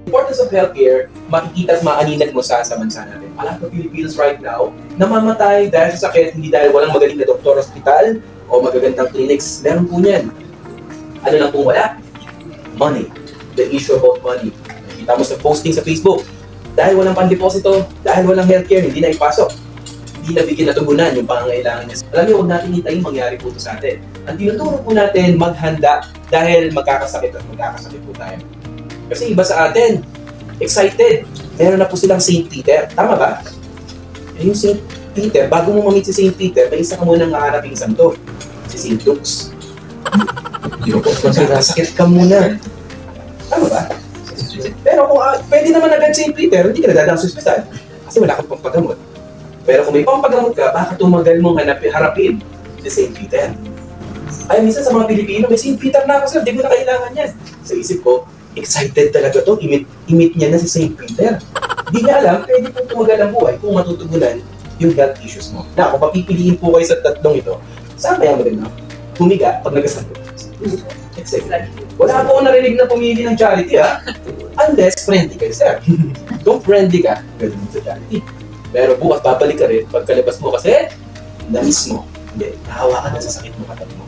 Importance of healthcare, makikita at maaninan mo sa bansa natin. A lot of Filipinos right now, namamatay dahil sa sakit, hindi dahil walang magaling na doktor, hospital, o magagandang clinics. Meron po niyan. Ano lang po wala? Money. The issue about money. Nakita mo sa posting sa Facebook, dahil walang pandeposito, dahil walang healthcare, hindi na ipasok. Hindi na bigyan natugunan yung pangangailangan niya. Alam niyo, huwag natin hintayin mangyari po ito sa atin. Ang tinuturo po natin, maghanda dahil magkakasakit at magkakasakit po tayo. Kasi iba sa atin, excited. Meron na po silang St. Peter. Tama ba? Yung St. Peter, bago mo mamit si St. Peter, may isa ka munang haharaping santo. Si St. Luke's. Di ba po? Magkakasakit ka muna. Tama ba? Pero kung pwede naman agad St. Peter, hindi ka na dadang sa ospital. Kasi wala kang pampagamot. Pero kung may pampagamot ka, baka tumagal mong harapin si St. Peter. Ay, minsan sa mga Pilipino, may St. Peter na ako sir, di ko na kailangan yan. Sa isip ko, excited talaga to, imit niya na si St. Peter. Hindi niya alam, pwede pong tumagal ang buhay kung matutugunan yung health issues mo. Na, kung papipiliin po kayo sa tatlong ito, saan kaya maganda? Humiga pag nagkasakit. Exactly. Wala po ako narinig na pumili ng charity, ha? Unless friendly kayo, sir. Kung friendly ka, pwede mo sa charity. Pero bukas babalik ka rin, pagkalabas mo kasi, na-miss mo. Hindi, nahawa ka na sa sakit mo katawan mo.